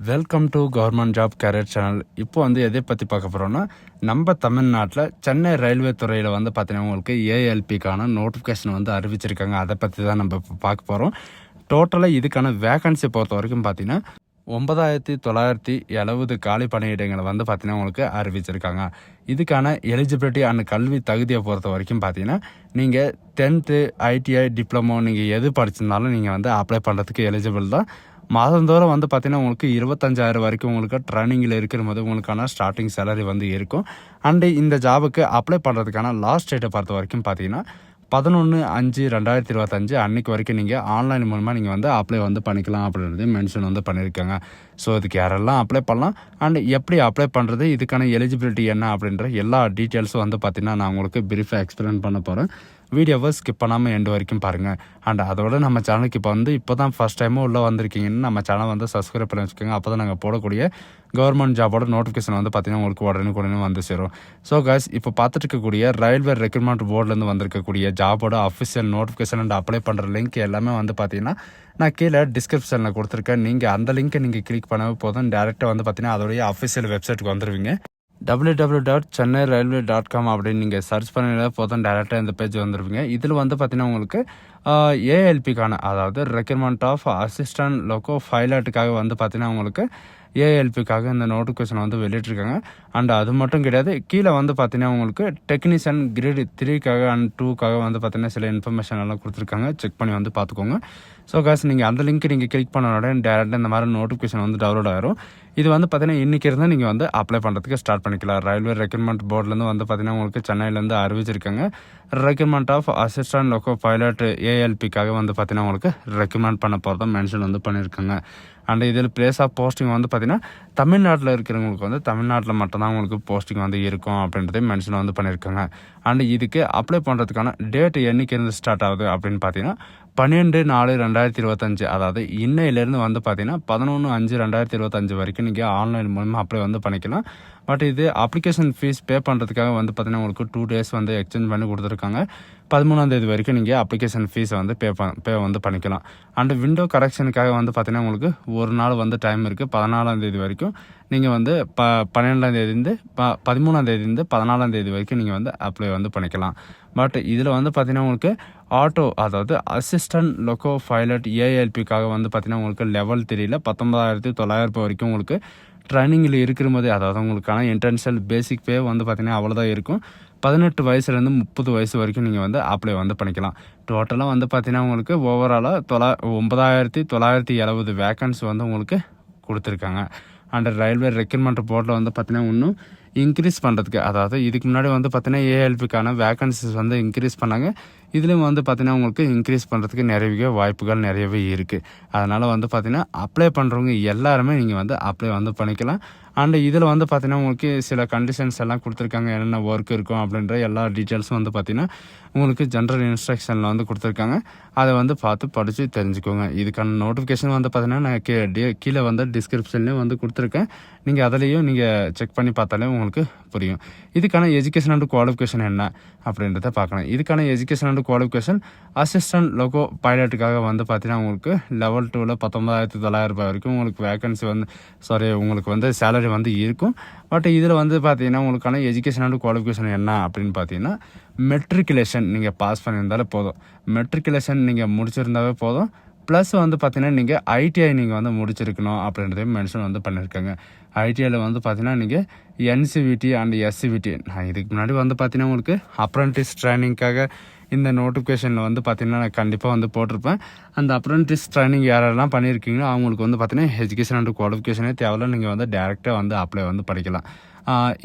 Welcome to government job career channel. இப்போ எதை பற்றி பார்க்க போகிறோன்னா, நம்ம தமிழ்நாட்டில் சென்னை ரயில்வே துறையில் பார்த்தீங்கன்னா உங்களுக்கு ஏஎல்பிக்கான நோட்டிஃபிகேஷன் அறிவிச்சிருக்காங்க. அதை பற்றி தான் நம்ம இப்போ பார்க்க போகிறோம். டோட்டலாக இதுக்கான வேகன்சி பொறுத்த வரைக்கும் பார்த்தீங்கன்னா 9970 காலி பணியிடங்களை பார்த்தீங்கன்னா உங்களுக்கு அறிவிச்சிருக்காங்க. இதுக்கான எலிஜிபிலிட்டி அண்ட் கல்வி தகுதியை பொறுத்த வரைக்கும் பார்த்தீங்கன்னா நீங்கள் 10th ஐடிஐ டிப்ளமோ நீங்கள் எது படிச்சிருந்தாலும் நீங்கள் அப்ளை பண்ணுறதுக்கு எலிஜிபிள் தான். மாதந்தோறும் பார்த்தீங்கன்னா உங்களுக்கு 25,000 வரைக்கும் உங்களுக்கு ட்ரைனிங்கில் இருக்கிற போது உங்களுக்கான ஸ்டார்டிங் சேலரி இருக்கும். அண்டு இந்த ஜாபுக்கு அப்ளை பண்ணுறதுக்கான லாஸ்ட் டேட்டை பொறுத்த வரைக்கும் பார்த்தீங்கன்னா 11/5/2025 அன்னைக்கு வரைக்கும் நீங்கள் ஆன்லைன் மூலமாக நீங்கள் அப்ளை பண்ணிக்கலாம் அப்படின்றது மென்ஷன் பண்ணியிருக்காங்க. ஸோ இதுக்கு யாரெல்லாம் அப்ளை பண்ணலாம் அண்ட் எப்படி அப்ளை பண்ணுறது, இதுக்கான எலிஜிபிலிட்டி என்ன அப்படின்ற எல்லா டீட்டெயில்ஸும் பார்த்தீங்கன்னா நான் உங்களுக்கு பிரீஃபாக எக்ஸ்பிளைன் பண்ண போகிறேன். வீடியோவை ஸ்கிப் பண்ணாமல் எண்டு வரைக்கும் பாருங்கள். அண்ட் அதோட நம்ம சேனலுக்கு இப்போ தான் ஃபஸ்ட் டைமும் உள்ளே வந்திருக்கீங்கன்னு நம்ம சேனல் சப்ஸ்கிரைப் பண்ணி வச்சுக்கோங்க. அப்போ தான் நாங்கள் போடக்கூடிய கவர்மெண்ட் ஜாபோட நோட்டிஃபிகேஷன் பார்த்தீங்கன்னா உங்களுக்கு உடனே சேரும். ஸோ கைஸ், இப்போ பார்த்துட்டு இருக்கக்கூடிய ரயில்வே ரெக்ரூட்மெண்ட் போர்ட்லேருந்து வந்திருக்கக்கூடிய ஜாபோட அஃபிஷியல் நோட்டிஃபிகேஷன் அண்ட் அப்ளை பண்ணுற லிங்க் எல்லாமே பார்த்தீங்கன்னா நான் கீழே டிஸ்கிரிப்ஷனில் கொடுத்துருக்கேன். நீங்கள் அந்த லிங்க்கை நீங்கள் கிளிக் பண்ணவே போதும், டேரெக்டாக பார்த்தீங்கன்னா அதோடைய அஃபிஷியல் வெப்சைட்டுக்கு வந்துடுவீங்க. www.chennai.railway.com அப்படின்னு நீங்கள் சர்ச் பண்ணினா போதும் டேரெக்டாக இந்த பேஜ் வந்துடுவீங்க. இதில் பார்த்தீங்கன்னா உங்களுக்கு ஏஎல்பிக்கான, அதாவது ரெக்ரூட்மெண்ட் ஆஃப் அசிஸ்டன்ட் லோகோ பைலட்டுக்காக பார்த்தீங்கன்னா உங்களுக்கு ஏஎல்பிக்காக இந்த நோட்டிஃபிகேஷன் வெளியிட்டிருக்காங்க. அண்ட் அது மட்டும் கிடையாது, கீழே பார்த்தீங்கன்னா உங்களுக்கு டெக்னீஷியன் கிரேட் 3க்காக அண்ட் 2க்காக பார்த்தீங்கன்னா சில இன்ஃபர்மேஷன் எல்லாம் கொடுத்துருக்காங்க. செக் பண்ணி பார்த்துக்கோங்க. ஸோ காசு நீங்கள் அந்த லிங்க் நீங்கள் கிளிக் பண்ண உடனே டேரெக்டாக இந்த மாதிரி நோட்டிஃபிகேஷன் டவுன்லோட் ஆயிரும். இது பார்த்தீங்கன்னா இன்றைக்கி இருந்தால் நீங்கள் அப்ளை பண்ணுறதுக்கு ஸ்டார்ட் பண்ணிக்கலாம். ரயில்வே ரெக்ரூட்மெண்ட் போர்ட்லேருந்து பார்த்தீங்கன்னா உங்களுக்கு சென்னையிலேருந்து அறிவிச்சிருக்காங்க. Recruitment of assistant loco pilot ஏஎல்பிக்காக பார்த்தீங்கன்னா உங்களுக்கு ரெக்ரூட்மெண்ட் பண்ண போகிறதா மென்ஷன் பண்ணியிருக்காங்க. அண்ட் இதில் பிளேஸ் ஆஃப் போஸ்டிங் பார்த்தீங்கன்னா தமிழ்நாட்டில் இருக்கிறவங்களுக்கு தமிழ்நாட்டில் மட்டும்தான் உங்களுக்கு போஸ்டிங் இருக்கும் அப்படின்றதே மென்ஷன் பண்ணியிருக்காங்க. அண்ட் இதுக்கு அப்ளை பண்ணுறதுக்கான டேட் என்னைக்கு ஸ்டார்ட் ஆகுது அப்படின்னு பார்த்தீங்கன்னா 12/4/2025, அதாவது இன்னையிலேருந்து பார்த்தீங்கன்னா 11/5/2025 வரைக்கும் நீங்கள் ஆன்லைன் மூலமாக அப்ளை பண்ணிக்கலாம். பட் இது அப்ளிகேஷன் ஃபீஸ் பே பண்ணுறதுக்காக பார்த்தீங்கன்னா உங்களுக்கு 2 days எக்ஸ்சேஞ்ச் பண்ணி கொடுத்துருக்காங்க. 13ஆம் தேதி வரைக்கும் நீங்கள் அப்ளிகேஷன் ஃபீஸை பே பண்ணிக்கலாம். அண்ட் விண்டோ கரெக்ஷனுக்காக பார்த்தீங்கன்னா உங்களுக்கு ஒரு நாள் டைம் இருக்குது. 14ஆம் தேதி வரைக்கும் நீங்கள் 12ஆம் தேதியிலேருந்து 13ஆம் தேதியிலேருந்து 14ஆம் தேதி வரைக்கும் நீங்கள் அப்ளை பண்ணிக்கலாம். பட் இதில் பார்த்தீங்கன்னா உங்களுக்கு ஆட்டோ, அதாவது அசிஸ்டன்ட் லோகோ பைலட் ஏஎல்பிக்காக பார்த்தீங்கன்னா உங்களுக்கு லெவல் 3ல் 19,900 வரைக்கும் உங்களுக்கு ட்ரைனிங்கில் இருக்கிற போதே, அதாவது உங்களுக்கான இன்டர்னல் பேசிக் பே பார்த்தீங்கன்னா அவ்வளோதான் இருக்கும். 18 வயசுலேருந்து 30 வயசு வரைக்கும் நீங்கள் அப்ளை பண்ணிக்கலாம். டோட்டலாக பார்த்தீங்கன்னா உங்களுக்கு ஓவராலாக 9,970 வேக்கன்சி உங்களுக்கு கொடுத்துருக்காங்க. அண்ட் ரயில்வே ரெக்ரூட்மெண்ட் போர்ட்டில் பார்த்தீங்கன்னா இன்னும் இன்க்ரீஸ் பண்ணுறதுக்கு, அதாவது இதுக்கு முன்னாடி பார்த்தீங்கன்னா ஏஎல்பிக்கான வேக்கன்சிஸ் இன்க்ரீஸ் பண்ணாங்க. இதுலேயும் பார்த்தீங்கன்னா உங்களுக்கு இன்க்ரீஸ் பண்ணுறதுக்கு நிறைய வாய்ப்புகள் நிறையவே இருக்குது. அதனால் பார்த்தீங்கன்னா அப்ளை பண்ணுறவங்க எல்லாருமே நீங்கள் அப்ளை பண்ணிக்கலாம். அண்ட் இதில் பார்த்தீங்கன்னா உங்களுக்கு சில கண்டிஷன்ஸ் எல்லாம் கொடுத்துருக்காங்க, என்னென்ன ஒர்க் இருக்கும் அப்படின்ற எல்லா டீட்டெயில்ஸும் பார்த்தீங்கன்னா உங்களுக்கு ஜென்ரல் இன்ஸ்ட்ரக்ஷனில் கொடுத்துருக்காங்க. அதை பார்த்து படித்து தெரிஞ்சுக்கோங்க. இதுக்கான நோட்டிஃபிகேஷன் பார்த்தீங்கன்னா நான் கீழே டிஸ்கிரிப்ஷன்லேயும் கொடுத்துருக்கேன். நீங்கள் அதிலையும் நீங்கள் செக் பண்ணி பார்த்தாலே உங்களுக்கு புரியும். இதுக்கான எஜுகேஷன் அண்ட் குவாலிஃபிகேஷன் என்ன அப்படின்றத பார்க்கலாம். இதுக்கான education and qualification assistant loco பைலட்டுக்காக பார்த்தீங்கன்னா உங்களுக்கு லெவல் 2ல் 19,900 வரைக்கும் உங்களுக்கு வேகன்சி உங்களுக்கு சேலரி இருக்கும். பட் இதில் பார்த்தீங்கன்னா உங்களுக்கான எஜுகேஷன் அண்ட் குவாலிஃபிகேஷன் என்ன அப்படின்னு பார்த்தீங்கன்னா மெட்ரிகுலேஷன் நீங்கள் பாஸ் பண்ணியிருந்தாலே போதும். மெட்ரிகுலேஷன் நீங்கள் முடிச்சிருந்தாவே போதும். ப்ளஸ் பார்த்தீங்கன்னா நீங்கள் ஐடிஐ நீங்கள் முடிச்சிருக்கணும் அப்படின்றதையும் மென்ஷன் பண்ணியிருக்காங்க. ஐடிஐயில் பார்த்தீங்கன்னா நீங்கள் என்சிவிடி அண்ட் எஸ்சிவிடி, நான் இதுக்கு முன்னாடி பார்த்தீங்கன்னா உங்களுக்கு அப்ரண்டிஸ் ட்ரைனிங்காக இந்த நோட்டிஃபிகேஷனில் பார்த்தீங்கன்னா நான் கண்டிப்பாக போட்டிருப்பேன். அந்த அப்ரண்டிஸ் ட்ரைனிங் யாரெல்லாம் பண்ணியிருக்கீங்களோ அவங்களுக்கு பார்த்தீங்கன்னா எஜுகேஷன் அண்ட் குவாலிஃபிகேஷனே தேவையில்ல, நீங்கள் டேரெக்டாக அப்ளை படிக்கலாம்.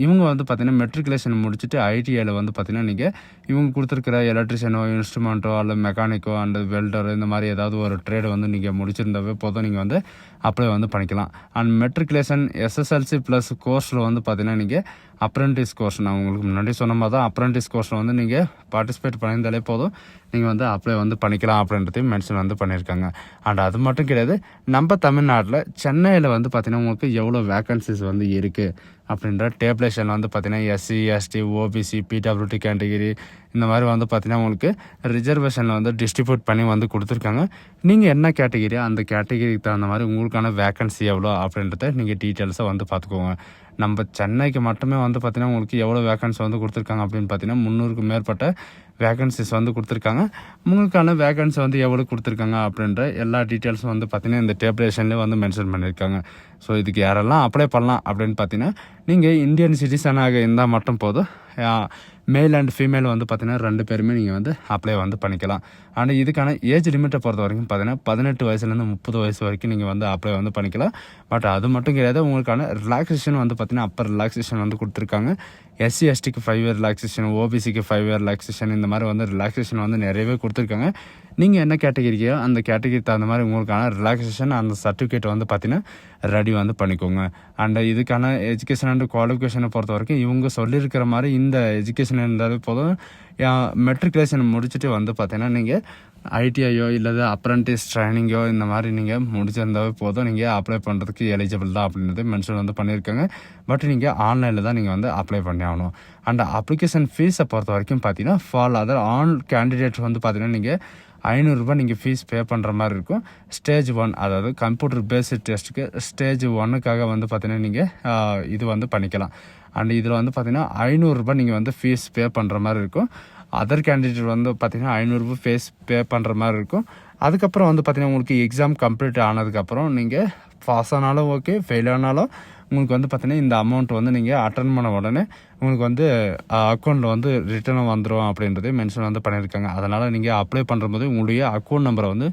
இவங்க பார்த்தீங்கன்னா மெட்ரிகுலேஷன் முடிச்சுட்டு ஐடிஐயில் பார்த்தீங்கன்னா நீங்கள் இவங்க கொடுத்துருக்கிற எலக்ட்ரிஷியனோ இன்ஸ்ட்ருமெண்ட்டோ அல்லது மெக்கானிக்கோ அண்ட் வெல்டர் இந்த மாதிரி ஏதாவது ஒரு ட்ரேடு நீங்கள் முடிச்சிருந்தாவே போதும், நீங்கள் அப்ளை பண்ணிக்கலாம். அண்ட் மெட்ரிகுலேஷன் எஸ்எஸ்எல்சி ப்ளஸ் கோர்ஸில் பார்த்தீங்கன்னா நீங்கள் அப்ரண்டிஸ் கோர்ஸ், நான் உங்களுக்கு முன்னாடி சொன்ன மாதிரி தான் அப்ரண்டிஸ் கோர்ஸில் நீங்கள் பார்ட்டிசிபேட் பண்ணியிருந்தாலே போதும், நீங்கள் வந்து அப்ளை வந்து பண்ணிக்கலாம் அப்படின்றதையும் மென்ஷன் வந்து பண்ணியிருக்காங்க. அண்ட் அது மட்டும் கிடையாது, நம்ம தமிழ்நாட்டில் சென்னையில் வந்து பார்த்திங்கன்னா உங்களுக்கு எவ்வளோ வேக்கன்சிஸ் வந்து இருக்குது அப்படின்ற டேபிளேஷன் வந்து பார்த்திங்கன்னா SC, ST, OBC, PWD category இந்த மாதிரி வந்து பார்த்திங்கன்னா உங்களுக்கு ரிசர்வேஷனில் வந்து டிஸ்ட்ரிபியூட் பண்ணி வந்து கொடுத்துருக்காங்க. நீங்கள் என்ன கேட்டகிரி அந்த கேட்டகிரிக்கு தகுந்த மாதிரி உங்களுக்கான வேக்கன்சி எவ்வளோ அப்படின்றத நீங்கள் டீட்டெயில்ஸை வந்து பார்த்துக்கோங்க. நம்ம சென்னைக்கு மட்டுமே வந்து பார்த்திங்கன்னா உங்களுக்கு எவ்வளோ வேக்கன்சி வந்து கொடுத்துருக்காங்க அப்படின்னு பார்த்தீங்கன்னா 300க்கும் மேற்பட்ட வேக்கன்சிஸ் வந்து கொடுத்துருக்காங்க. உங்களுக்கான வேக்கன்சி வந்து எவ்வளோ கொடுத்துருக்காங்க அப்படின்ற எல்லா டீட்டெயில்ஸும் வந்து பார்த்திங்கன்னா இந்த டேபிளேஷன்லேயே வந்து மென்ஷன் பண்ணியிருக்காங்க. ஸோ இதுக்கு யாரெல்லாம் அப்ளை பண்ணலாம் அப்படின்னு பார்த்தீங்கன்னா நீங்கள் இந்தியன் சிட்டிசனாக இருந்தால் மட்டும் போதும். மேல் அண்ட் ஃபீமேல் வந்து பார்த்திங்கன்னா 2 பேருமே நீங்கள் வந்து அப்ளை வந்து பண்ணிக்கலாம். ஆனால் இதுக்கான ஏஜ் லிமிட்டை பொறுத்த வரைக்கும் பார்த்தீங்கன்னா 18 வயசுலேருந்து 30 வயசு வரைக்கும் நீங்கள் வந்து அப்ளை வந்து பண்ணிக்கலாம். பட் அது மட்டும் கிடையாது, உங்களுக்கான ரிலாக்ஸேஷன் வந்து பார்த்திங்கன்னா அப்பர் ரிலாக்ஸேஷன் வந்து கொடுத்துருக்காங்க. எஸ்சி எஸ்டிக்கு 5 இயர் ரிலாக்ஸேஷன், ஓபிசிக்கு 5 இயர் ரிலாக்ஸேஷன் இந்த மாதிரி வந்து ரிலாக்ஸேஷன் வந்து நிறையவே கொடுத்துருக்காங்க. நீங்கள் என்ன கேட்டகிரிக்கோ அந்த கேட்டகிரி தகுந்த மாதிரி உங்களுக்கான ரிலாக்ஸேஷன் அந்த சர்டிஃபிகேட் வந்து பார்த்தீங்கன்னா ரெடி வந்து பண்ணிக்கோங்க. அண்ட் இதுக்கான எஜுகேஷன் அண்ட் குவாலிஃபிகேஷனை பொறுத்த வரைக்கும் இவங்க சொல்லியிருக்கிற மாதிரி இந்த எஜுகேஷன் இருந்தாலே போதும். மெட்ரிகுலேஷன் முடிச்சுட்டு வந்து பார்த்தீங்கன்னா நீங்கள் ஐடிஐயோ இல்லை அப்ரண்டிஸ் ட்ரைனிங்கோ இந்த மாதிரி நீங்கள் முடிச்சிருந்தாவே போதும், நீங்கள் அப்ளை பண்ணுறதுக்கு எலிஜிபிள் தான் அப்படின்றது மென்ஷன் வந்து பண்ணியிருக்காங்க. பட் நீங்கள் ஆன்லைனில் தான் நீங்கள் வந்து அப்ளை பண்ணி ஆகணும். அண்ட் அப்ளிகேஷன் ஃபீஸை பொறுத்த வரைக்கும் பார்த்தீங்கன்னா ஃபார் அதர் ஆன் கேண்டிடேட் வந்து பார்த்தீங்கன்னா நீங்கள் 500 ரூபாய் நீங்கள் ஃபீஸ் பே பண்ணுற மாதிரி இருக்கும். ஸ்டேஜ் 1 அதாவது கம்ப்யூட்டர் பேஸ்ட் டெஸ்ட்டுக்கு ஸ்டேஜ் 1க்காக வந்து பார்த்தீங்கன்னா நீங்கள் இது வந்து பண்ணிக்கலாம். அண்ட் இதில் வந்து பார்த்தீங்கன்னா 500 ரூபாய் நீங்கள் வந்து ஃபீஸ் பே பண்ணுற மாதிரி இருக்கும். அதர் கேண்டிடேட் வந்து பார்த்தீங்கன்னா 500 ரூபாய் ஃபீஸ் பே பண்ணுற மாதிரி இருக்கும். அதுக்கப்புறம் வந்து பார்த்தீங்கன்னா உங்களுக்கு எக்ஸாம் கம்ப்ளீட் ஆனதுக்கப்புறம் நீங்கள் பாஸ் ஆனாலும் ஓகே, ஃபெயில் ஆனாலும் உங்களுக்கு வந்து பார்த்தீங்கன்னா இந்த அமௌண்ட் வந்து நீங்கள் அட்டன் பண்ண உடனே உங்களுக்கு வந்து அக்கௌண்ட்டில் வந்து ரிட்டர்ன் வந்துடும் அப்படின்றதே மென்ஷன் வந்து பண்ணியிருக்காங்க. அதனால் நீங்கள் அப்ளை பண்ணும்போது உங்களுடைய அக்கௌண்ட் நம்பரை வந்து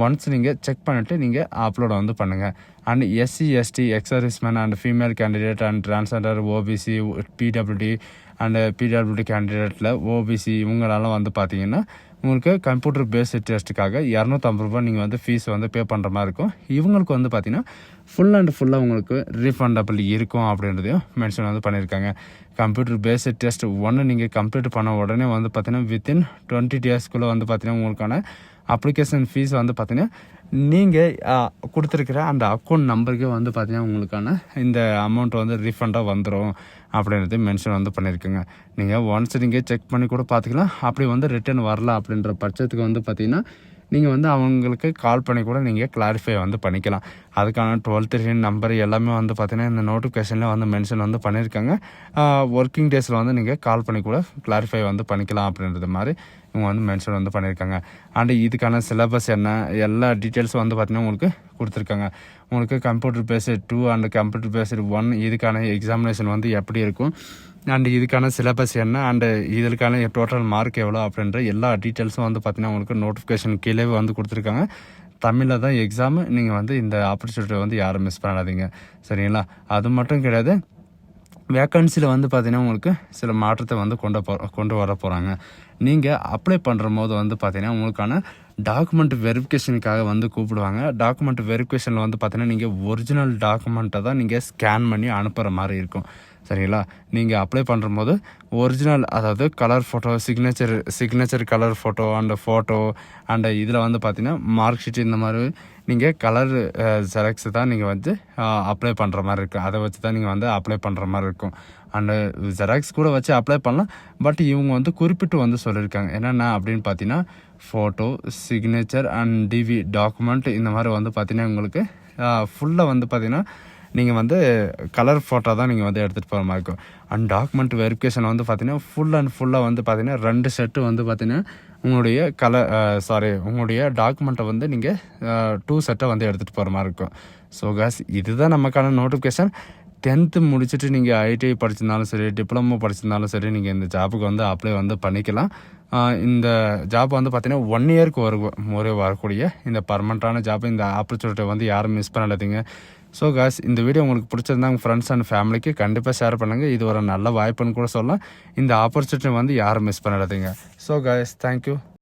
ஒன்ஸ் நீங்கள் செக் பண்ணிவிட்டு நீங்கள் அப்லோட் வந்து பண்ணுங்கள். And SC ST exservicemen and female candidate and transgender OBC PWD and PWD கேண்டிடேட்டில் ஓபிசி இவங்களெல்லாம் வந்து பார்த்தீங்கன்னா உங்களுக்கு கம்ப்யூட்டர் பேஸ்ட் டெஸ்ட்டுக்காக 250 ரூபாய் நீங்கள் வந்து ஃபீஸ் வந்து பே பண்ணுற மாதிரி இருக்கும். இவங்களுக்கு வந்து பார்த்தீங்கன்னா ஃபுல் அண்ட் ஃபுல்லாக உங்களுக்கு ரீஃபண்டபிள் இருக்கும் அப்படின்றதையும் மென்ஷன் வந்து பண்ணியிருக்காங்க. கம்ப்யூட்டர் பேஸ்ட் டெஸ்ட் 1 நீங்கள் கம்ப்ளீட் பண்ண உடனே வந்து பார்த்தீங்கன்னா வித்தின் 20 டேஸ்க்குள்ளே வந்து பார்த்தீங்கன்னா உங்களுக்கான அப்ளிகேஷன் ஃபீஸ் வந்து பார்த்தீங்கன்னா நீங்கள் கொடுத்துருக்கிற அந்த அக்கௌண்ட் நம்பருக்கே வந்து பார்த்தீங்கன்னா உங்களுக்கான இந்த அமௌண்ட் வந்து ரீஃபண்டாக வந்துடும் அப்படின்றது மென்ஷன் வந்து பண்ணியிருக்குங்க. நீங்கள் ஒன்ஸ் நீங்கள் செக் பண்ணி கூட பார்த்துக்கலாம். அப்படி வந்து ரிட்டர்ன் வரல அப்படின்ற பட்சத்துக்கு வந்து பார்த்தீங்கன்னா நீங்கள் வந்து அவங்களுக்கு கால் பண்ணி கூட நீங்கள் கிளாரிஃபை வந்து பண்ணிக்கலாம். அதுக்கான 12 நம்பர் எல்லாமே வந்து பார்த்தீங்கன்னா இந்த நோட்டிஃபிகேஷனில் வந்து மென்ஷன் வந்து பண்ணியிருக்காங்க. ஒர்க்கிங் டேஸில் வந்து நீங்கள் கால் பண்ணி கூட கிளாரிஃபை வந்து பண்ணிக்கலாம் அப்படின்றது மாதிரி இவங்க வந்து மென்ஷன் வந்து பண்ணியிருக்காங்க. அண்ட் இதுக்கான சிலபஸ் என்ன எல்லா டீட்டெயில்ஸும் வந்து பார்த்தீங்கன்னா உங்களுக்கு கொடுத்துருக்காங்க. உங்களுக்கு computer based 2 and computer based 1 இதுக்கான எக்ஸாமினேஷன் வந்து எப்படி இருக்கும் அண்ட் இதுக்கான சிலபஸ் என்ன அண்டு இதற்கான டோட்டல் மார்க் எவ்வளோ அப்படின்ற எல்லா டீட்டெயில்ஸும் வந்து பார்த்தீங்கன்னா உங்களுக்கு நோட்டிஃபிகேஷன் கீழே வந்து கொடுத்துருக்காங்க. தமிழில் தான் எக்ஸாமு. நீங்கள் வந்து இந்த ஆப்பர்ச்சுனிட்டியை வந்து யாரும் மிஸ் பண்ணாதீங்க, சரிங்களா? அது மட்டும் கிடையாது, வேக்கன்சியில் வந்து பார்த்தீங்கன்னா உங்களுக்கு சில மாற்றத்தை வந்து கொண்டு வர போகிறாங்க. நீங்கள் அப்ளை பண்ணுற போது வந்து பார்த்தீங்கன்னா உங்களுக்கான டாக்குமெண்ட் வெரிஃபிகேஷனுக்காக வந்து கூப்பிடுவாங்க. டாக்குமெண்ட் வெரிஃபிகேஷனில் வந்து பார்த்தீங்கன்னா நீங்கள் ஒரிஜினல் டாக்குமெண்ட்டை தான் நீங்கள் ஸ்கேன் பண்ணி அனுப்புகிற மாதிரி இருக்கும், சரிங்களா? நீங்கள் அப்ளை பண்ணுற போது ஒரிஜினல் அதாவது colour photo, signature colour photo and இதில் வந்து பார்த்தீங்கன்னா மார்க் ஷீட் இந்த மாதிரி நீங்கள் கலர் ஜெராக்ஸ் தான் நீங்கள் வந்து அப்ளை பண்ணுற மாதிரி இருக்கும். அதை வச்சு தான் நீங்கள் வந்து அப்ளை பண்ணுற மாதிரி இருக்கும். அண்டு ஜெராக்ஸ் கூட வச்சு அப்ளை பண்ணலாம். பட் இவங்க வந்து குறிப்பிட்டு வந்து சொல்லியிருக்காங்க என்னென்ன அப்படின்னு பார்த்தீங்கன்னா photo, signature and TV document இந்த மாதிரி வந்து பார்த்தீங்கன்னா உங்களுக்கு ஃபுல்லாக வந்து பார்த்தீங்கன்னா நீங்கள் வந்து கலர் ஃபோட்டோ தான் நீங்கள் வந்து எடுத்துகிட்டு போகிற மாதிரி இருக்கும். அண்ட் டாக்குமெண்ட் வெரிஃபிகேஷன் வந்து பார்த்தீங்கன்னா ஃபுல்லாக வந்து பார்த்தீங்கன்னா 2 செட்டு வந்து பார்த்தீங்கன்னா உங்களுடைய டாக்குமெண்ட்டை வந்து நீங்கள் 2 செட்டை வந்து எடுத்துகிட்டு போகிற மாதிரி இருக்கும். ஸோ காஸ் இதுதான் நமக்கான நோட்டிஃபிகேஷன். 10th முடிச்சுட்டு நீங்கள் ஐடிஐ படிச்சிருந்தாலும் சரி, டிப்ளமோ படிச்சிருந்தாலும் சரி, நீங்கள் இந்த ஜாபுக்கு வந்து அப்ளை வந்து பண்ணிக்கலாம். இந்த ஜாப் வந்து பார்த்தீங்கன்னா 1 இயருக்கு ஒரு வரக்கூடிய இந்த பர்மனெண்ட்டான ஜாப். இந்த ஆப்பர்ச்சுனிட்டி வந்து யாரும் மிஸ் பண்ணாதீங்க. ஸோ காஸ் இந்த வீடியோ உங்களுக்கு பிடிச்சிருந்தா உங்கள் ஃப்ரெண்ட்ஸ் அண்ட் ஃபேமிலிக்கு கண்டிப்பாக ஷேர் பண்ணுங்கள். இது ஒரு நல்ல வாய்ப்புன்னு கூட சொல்லலாம். இந்த ஆப்பர்ச்சுனிட்டி வந்து யாரும் மிஸ் பண்ணாதீங்க. So guys thank you.